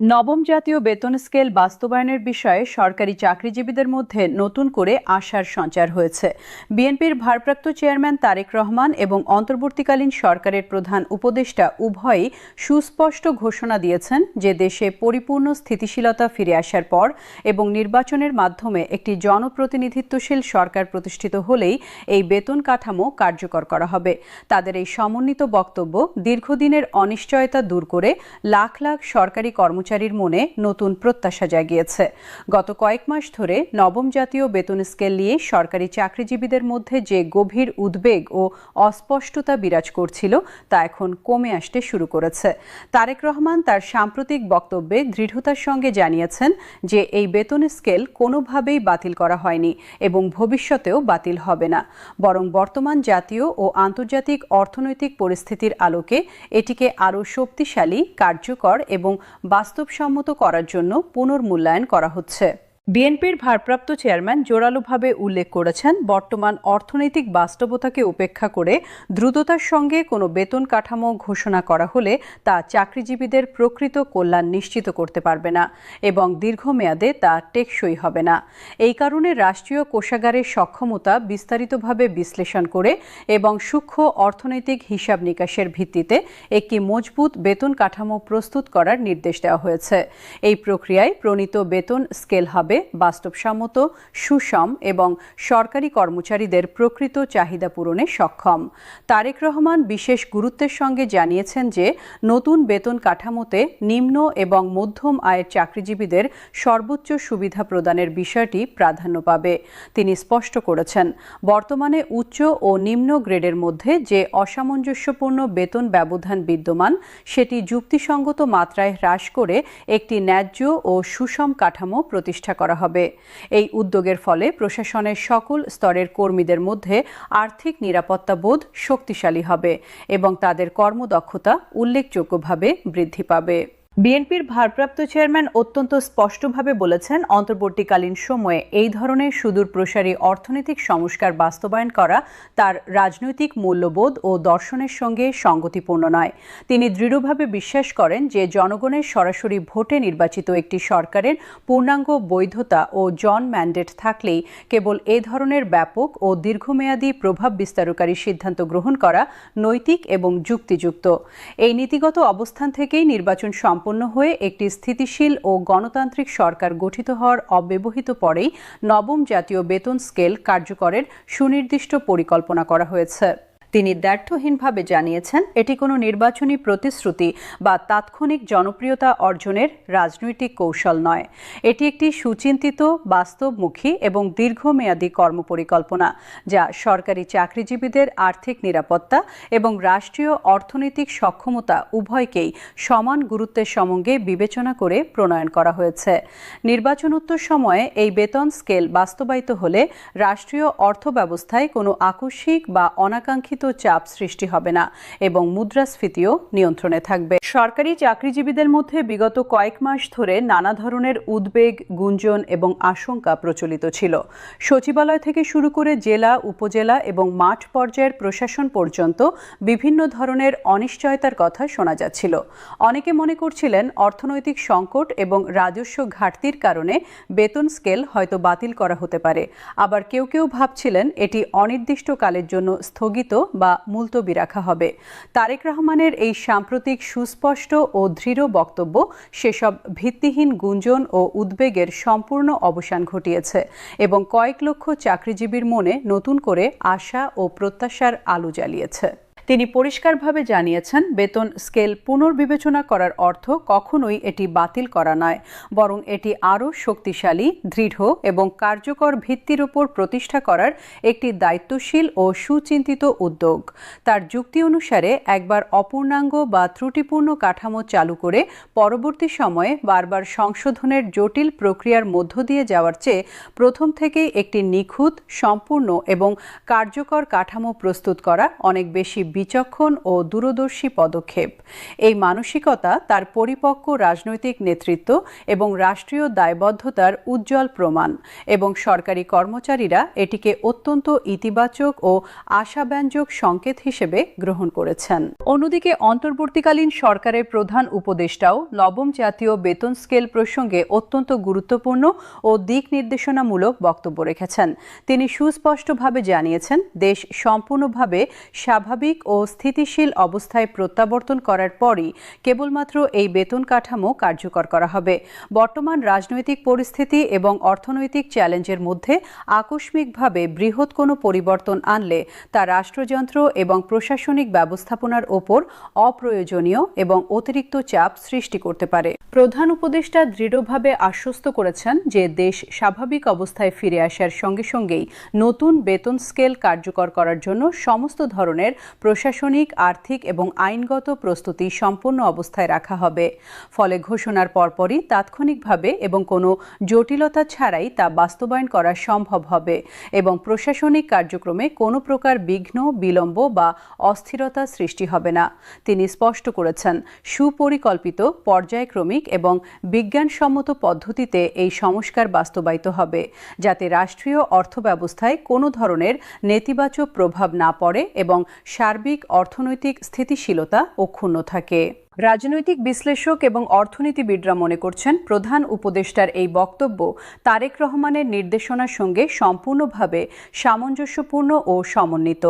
নবম জাতীয় বেতন স্কেল বাস্তবায়নের বিষয়ে সরকারি চাকরিজীবীদের মধ্যে নতুন করে আশার সঞ্চার হয়েছে। বিএনপির ভারপ্রাপ্ত চেয়ারম্যান তারেক রহমান এবং অন্তর্বর্তীকালীন সরকারের প্রধান উপদেষ্টা উভয়ই সুস্পষ্ট ঘোষণা দিয়েছেন যে দেশে পরিপূর্ণ স্থিতিশীলতা ফিরে আসার পর এবং নির্বাচনের মাধ্যমে একটি জনপ্রতিনিধিত্বশীল সরকার প্রতিষ্ঠিত হলেই এই বেতন কাঠামো কার্যকর করা হবে। তাদের এই সমন্বিত বক্তব্য দীর্ঘদিনের অনিশ্চয়তা দূর করে লাখ লাখ সরকারি কর্মচারীর মনে নতুন প্রত্যাশা জাগিয়েছে। গত কয়েক মাস ধরে নবম জাতীয় বেতন স্কেল নিয়ে সরকারি চাকরিজীবীদের মধ্যে যে গভীর উদ্বেগ ও অস্পষ্টতা বিরাজ করছিল তা এখন কমে আসতে শুরু করেছে। তারেক রহমান তার সাম্প্রতিক বক্তব্যে দৃঢ়তার সঙ্গে জানিয়েছেন যে এই বেতন স্কেল কোনোভাবেই বাতিল করা হয়নি এবং ভবিষ্যতেও বাতিল হবে না, বরং বর্তমান জাতীয় ও আন্তর্জাতিক অর্থনৈতিক পরিস্থিতির আলোকে এটিকে আরও শক্তিশালী, কার্যকর এবং বাস্তবসম্মত করার জন্য পুনর্মূল্যায়ন করা হচ্ছে। বিএনপির ভারপ্রাপ্ত চেয়ারম্যান জোরালোভাবে উল্লেখ করেছেন, বর্তমান অর্থনৈতিক বাস্তবতাকে উপেক্ষা করে দ্রুততার সঙ্গে কোনো বেতন কাঠামো ঘোষণা করা হলে তা চাকরিজীবীদের প্রকৃত কল্যাণ নিশ্চিত করতে পারবে না এবং দীর্ঘমেয়াদে তা টেকসই হবে না। এই কারণে রাষ্ট্রীয় কোষাগারের সক্ষমতা বিস্তারিতভাবে বিশ্লেষণ করে এবং সূক্ষ্ম অর্থনৈতিক হিসাব নিকাশের ভিত্তিতে একটি মজবুত বেতন কাঠামো প্রস্তুত করার নির্দেশ দেওয়া হয়েছে। এই প্রক্রিয়ায় প্রণীত বেতন স্কেল হবে বাস্তবসম্মত, সুষম এবং সরকারি কর্মচারীদের প্রকৃত চাহিদা পূরণে সক্ষম। তারেক রহমান বিশেষ গুরুত্বের সঙ্গে জানিয়েছেন যে নতুন বেতন কাঠামোতে নিম্ন এবং মধ্যম আয়ের চাকরিজীবীদের সর্বোচ্চ সুবিধা প্রদানের বিষয়টি প্রাধান্য পাবে। তিনি স্পষ্ট করেছেন, বর্তমানে উচ্চ ও নিম্ন গ্রেডের মধ্যে যে অসামঞ্জস্যপূর্ণ বেতন ব্যবধান বিদ্যমান সেটি যুক্তিসঙ্গত মাত্রায় হ্রাস করে একটি ন্যায্য ও সুষম কাঠামো প্রতিষ্ঠা করা হবে। এই উদ্যোগের ফলে প্রশাসনের সকল স্তরের কর্মীদের মধ্যে আর্থিক নিরাপত্তা বোধ শক্তিশালী হবে এবং তাদের কর্মদক্ষতা উল্লেখযোগ্যভাবে বৃদ্ধি পাবে। বিএনপির ভারপ্রাপ্ত চেয়ারম্যান অত্যন্ত স্পষ্টভাবে বলেছেন, অন্তর্বর্তীকালীন সময়ে এই ধরনের সুদূরপ্রসারী অর্থনৈতিক সংস্কার বাস্তবায়ন করা তার রাজনৈতিক মূল্যবোধ ও দর্শনের সঙ্গে সঙ্গতিপূর্ণ নয়। তিনি দৃঢ়ভাবে বিশ্বাস করেন যে জনগণের সরাসরি ভোটে নির্বাচিত একটি সরকারের পূর্ণাঙ্গ বৈধতা ও জন ম্যান্ডেট থাকলেই কেবল এ ধরনের ব্যাপক ও দীর্ঘমেয়াদী প্রভাব বিস্তারকারী সিদ্ধান্ত গ্রহণ করা নৈতিক এবং যুক্তিযুক্ত। এই নীতিগত অবস্থান থেকেই নির্বাচন সম্পন্ন হয়ে একটি স্থিতিশীল ও গণতান্ত্রিক সরকার গঠিত হওয়ার অব্যবহিত পরেই নবম জাতীয় বেতন স্কেল কার্যকরের সুনির্দিষ্ট পরিকল্পনা করা হয়েছে। তিনি দ্ব্যর্থহীনভাবে জানিয়েছেন, এটি কোনো নির্বাচনী প্রতিশ্রুতি বা তাৎক্ষণিক জনপ্রিয়তা অর্জনের রাজনৈতিক কৌশল নয়। এটি একটি সুচিন্তিত, বাস্তবমুখী এবং দীর্ঘমেয়াদী কর্মপরিকল্পনা যা সরকারি চাকরিজীবীদের আর্থিক নিরাপত্তা এবং রাষ্ট্রীয় অর্থনৈতিক সক্ষমতা উভয়কেই সমান গুরুত্বের সঙ্গে বিবেচনা করে প্রণয়ন করা হয়েছে। নির্বাচনোত্তর সময়ে এই বেতন স্কেল বাস্তবায়িত হলে রাষ্ট্রীয় অর্থব্যবস্থায় কোনো আকস্মিক বা অনাকাঙ্ক্ষিত চাপ সৃষ্টি হবে না এবং মুদ্রাস্ফীতিও নিয়ন্ত্রণে থাকবে। সরকারি চাকরিজীবীদের মধ্যে বিগত কয়েক মাস ধরে নানা ধরনের উদ্বেগ, গুঞ্জন এবং আশঙ্কা প্রচলিত ছিল। সচিবালয় থেকে শুরু করে জেলা, উপজেলা এবং মাঠ পর্যায়ের প্রশাসন পর্যন্ত বিভিন্ন ধরনের অনিশ্চয়তার কথা শোনা যাচ্ছিল। অনেকে মনে করছিলেন অর্থনৈতিক সংকট এবং রাজস্ব ঘাটতির কারণে বেতন স্কেল হয়তো বাতিল করা হতে পারে। আবার কেউ কেউ ভাবছিলেন এটি অনির্দিষ্টকালের জন্য স্থগিত বা মুলতবি রাখা হবে। তারেক রহমানের এই সাম্প্রতিক সুস্পষ্ট ও দৃঢ় বক্তব্য সেসব ভিত্তিহীন গুঞ্জন ও উদ্বেগের সম্পূর্ণ অবসান ঘটিয়েছে এবং কয়েক লক্ষ চাকরিজীবীর মনে নতুন করে আশা ও প্রত্যাশার আলো জ্বালিয়েছে। তিনি পরিষ্কারভাবে জানিয়েছেন, বেতন স্কেল পুনর্বিবেচনা করার অর্থ কখনোই এটি বাতিল করা নয়, বরং এটি আরও শক্তিশালী, দৃঢ় এবং কার্যকর ভিত্তির উপর প্রতিষ্ঠা করার একটি দায়িত্বশীল ও সুচিন্তিত উদ্যোগ। তার যুক্তি অনুসারে একবার অপূর্ণাঙ্গ বা ত্রুটিপূর্ণ কাঠামো চালু করে পরবর্তী সময়ে বারবার সংশোধনের জটিল প্রক্রিয়ার মধ্য দিয়ে যাওয়ার চেয়ে প্রথম থেকেই একটি নিখুঁত, সম্পূর্ণ এবং কার্যকর কাঠামো প্রস্তুত করা অনেক বেশি বিচক্ষণ ও দূরদর্শী পদক্ষেপ। এই মানসিকতা তার পরিপক্ক রাজনৈতিক নেতৃত্ব এবং রাষ্ট্রীয় দায়বদ্ধতার উজ্জ্বল প্রমাণ, এবং সরকারি কর্মচারীরা এটিকে অত্যন্ত ইতিবাচক ও আশাব্যঞ্জক সংকেত হিসেবে গ্রহণ করেছেন। অন্যদিকে অন্তর্বর্তীকালীন সরকারের প্রধান উপদেষ্টাও নবম জাতীয় বেতন স্কেল প্রসঙ্গে অত্যন্ত গুরুত্বপূর্ণ ও দিক নির্দেশনামূলক বক্তব্য রেখেছেন। তিনি সুস্পষ্টভাবে জানিয়েছেন, দেশ সম্পূর্ণভাবে স্বাভাবিক ও স্থিতিশীল অবস্থায় প্রত্যাবর্তন করার পরই কেবলমাত্র এই বেতন কাঠামো কার্যকর করা হবে। বর্তমান রাজনৈতিক পরিস্থিতি এবং অর্থনৈতিক চ্যালেঞ্জের মধ্যে আকস্মিকভাবে বৃহৎ কোনো পরিবর্তন আনলে তা রাষ্ট্রযন্ত্র এবং প্রশাসনিক ব্যবস্থাপনার ওপর অপ্রয়োজনীয় এবং অতিরিক্ত চাপ সৃষ্টি করতে পারে। প্রধান উপদেষ্টা দৃঢ়ভাবে আশ্বস্ত করেছেন যে দেশ স্বাভাবিক অবস্থায় ফিরে আসার সঙ্গে সঙ্গেই নতুন বেতন স্কেল কার্যকর করার জন্য সমস্ত ধরনের প্রশাসনিক, আর্থিক এবং আইনগত প্রস্তুতি সম্পূর্ণ অবস্থায় রাখা হবে। ফলে ঘোষণার পরপরই তাৎক্ষণিকভাবে এবং কোনো জটিলতা ছাড়াই তা বাস্তবায়ন করা সম্ভব হবে এবং প্রশাসনিক কার্যক্রমে কোনো প্রকার বিঘ্ন, বিলম্ব বা অস্থিরতা সৃষ্টি হবে না। তিনি স্পষ্ট করেছেন, সুপরিকল্পিত, পর্যায়ক্রমিক এবং বিজ্ঞানসম্মত পদ্ধতিতে এই সংস্কার বাস্তবায়িত হবে, যাতে রাষ্ট্রীয় অর্থব্যবস্থায় কোনো ধরনের নেতিবাচক প্রভাব না পড়ে এবং সার্বিক অর্থনৈতিক স্থিতিশীলতা অক্ষুণ্ণ থাকে। রাজনৈতিক বিশ্লেষক এবং অর্থনীতিবিদরা মনে করছেন, প্রধান উপদেষ্টার এই বক্তব্য তারেক রহমানের নির্দেশনার সঙ্গে সম্পূর্ণভাবে সামঞ্জস্যপূর্ণ ও সমন্বিত।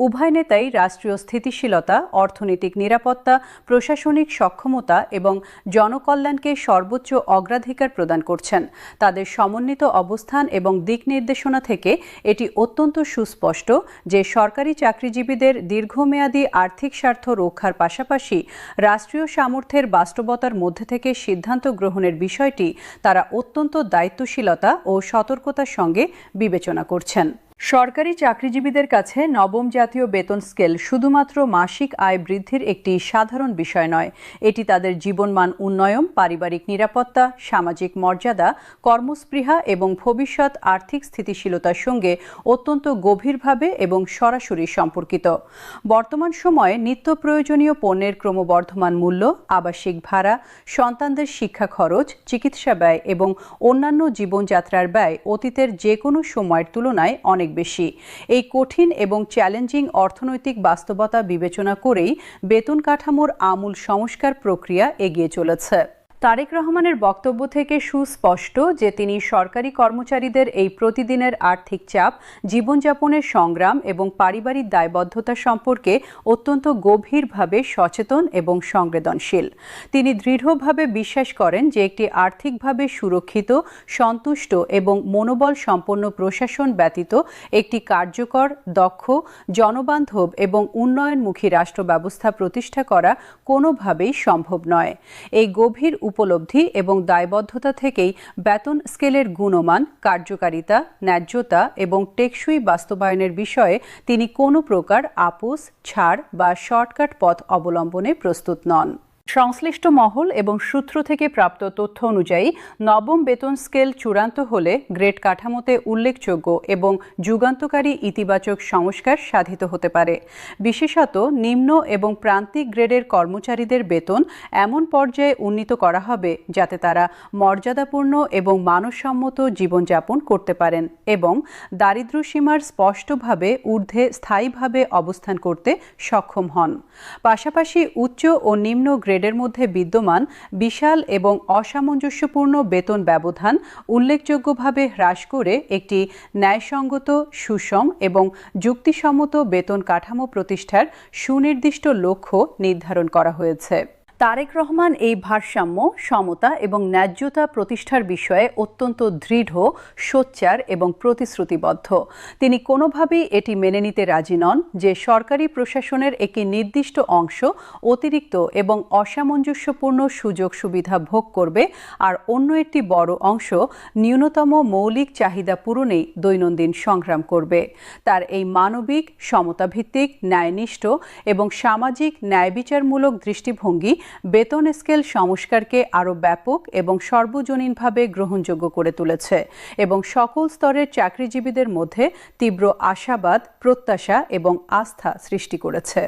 উভয় নেতাই রাষ্ট্রীয় স্থিতিশীলতা, অর্থনৈতিক নিরাপত্তা, প্রশাসনিক সক্ষমতা এবং জনকল্যাণকে সর্বোচ্চ অগ্রাধিকার প্রদান করছেন। তাদের সমন্বিত অবস্থান এবং দিক নির্দেশনা থেকে এটি অত্যন্ত সুস্পষ্ট যে সরকারি চাকরিজীবীদের দীর্ঘমেয়াদী আর্থিক স্বার্থ রক্ষার পাশাপাশি রাষ্ট্রীয় সামর্থ্যের বাস্তবতার মধ্যে থেকে সিদ্ধান্ত গ্রহণের বিষয়টি তারা অত্যন্ত দায়িত্বশীলতা ও সতর্কতার সঙ্গে বিবেচনা করছেন। সরকারি চাকরিজীবীদের কাছে নবম জাতীয় বেতন স্কেল শুধুমাত্র মাসিক আয় বৃদ্ধির একটি সাধারণ বিষয় নয়, এটি তাদের জীবনমান উন্নয়ন, পারিবারিক নিরাপত্তা, সামাজিক মর্যাদা, কর্মস্পৃহা এবং ভবিষ্যৎ আর্থিক স্থিতিশীলতার সঙ্গে অত্যন্ত গভীরভাবে এবং সরাসরি সম্পর্কিত। বর্তমান সময়ে নিত্য প্রয়োজনীয় পণ্যের ক্রমবর্ধমান মূল্য, আবাসিক ভাড়া, সন্তানদের শিক্ষা খরচ, চিকিৎসা ব্যয় এবং অন্যান্য জীবনযাত্রার ব্যয় অতীতের যে কোনো সময়ের তুলনায় অনেক বেশি। এই কঠিন এবং চ্যালেঞ্জিং অর্থনৈতিক বাস্তবতা বিবেচনা করেই বেতন কাঠামোর আমূল সংস্কার প্রক্রিয়া এগিয়ে চলেছে। তারেক রহমানের বক্তব্য থেকে সুস্পষ্ট যে তিনি সরকারি কর্মচারীদের এই প্রতিদিনের আর্থিক চাপ, জীবনযাপনের সংগ্রাম এবং পারিবারিক দায়বদ্ধতা সম্পর্কে অত্যন্ত গভীরভাবে সচেতন এবং সংবেদনশীল। তিনি দৃঢ়ভাবে বিশ্বাস করেন যে একটি আর্থিকভাবে সুরক্ষিত, সন্তুষ্ট এবং মনোবল সম্পন্ন প্রশাসন ব্যতীত একটি কার্যকর, দক্ষ, জনবান্ধব এবং উন্নয়নমুখী রাষ্ট্র ব্যবস্থা প্রতিষ্ঠা করা কোনোভাবেই সম্ভব নয়। এই গভীর উপলব্ধি এবং দায়বদ্ধতা থেকেই বেতন স্কেলের গুণমান, কার্যকারিতা, ন্যায্যতা এবং টেকসই বাস্তবায়নের বিষয়ে তিনি কোনো প্রকার আপোস, ছাড় বা শর্টকাট পথ অবলম্বনে প্রস্তুত নন। সংশ্লিষ্ট মহল এবং সূত্র থেকে প্রাপ্ত তথ্য অনুযায়ী নবম বেতন স্কেল চূড়ান্ত হলে গ্রেড কাঠামোতে উল্লেখযোগ্য এবং যুগান্তকারী ইতিবাচক সংস্কার সাধিত হতে পারে। বিশেষত নিম্ন এবং প্রান্তিক গ্রেডের কর্মচারীদের বেতন এমন পর্যায়ে উন্নীত করা হবে যাতে তারা মর্যাদাপূর্ণ এবং মানসম্মত জীবনযাপন করতে পারেন এবং দারিদ্র্যসীমার স্পষ্টভাবে ঊর্ধ্বে স্থায়ীভাবে অবস্থান করতে সক্ষম হন। পাশাপাশি উচ্চ ও নিম্ন গ্রেডের মধ্যে বিদ্যমান বিশাল এবং অসামঞ্জস্যপূর্ণ বেতন ব্যবধান উল্লেখযোগ্যভাবে হ্রাস করে একটি ন্যায়সঙ্গত, সুষম এবং যুক্তিসম্মত বেতন কাঠামো প্রতিষ্ঠার সুনির্দিষ্ট লক্ষ্য নির্ধারণ করা হয়েছে। তারেক রহমান এই ভারসাম্য, সমতা এবং ন্যায্যতা প্রতিষ্ঠার বিষয়ে অত্যন্ত দৃঢ়, সোচ্চার এবং প্রতিশ্রুতিবদ্ধ। তিনি কোনোভাবেই এটি মেনে নিতে রাজি নন যে সরকারি প্রশাসনের একটি নির্দিষ্ট অংশ অতিরিক্ত এবং অসামঞ্জস্যপূর্ণ সুযোগ সুবিধা ভোগ করবে আর অন্য একটি বড় অংশ ন্যূনতম মৌলিক চাহিদা পূরণেই দৈনন্দিন সংগ্রাম করবে। তার এই মানবিক, সমতাভিত্তিক, ন্যায়নিষ্ঠ এবং সামাজিক ন্যায়বিচারমূলক দৃষ্টিভঙ্গি বেতন স্কেল সংস্কারকে আরও ব্যাপক এবং সর্বজনীনভাবে গ্রহণযোগ্য করে তুলেছে এবং সকল স্তরের চাকরিজীবীদের মধ্যে তীব্র আশাবাদ, প্রত্যাশা এবং আস্থা সৃষ্টি করেছে।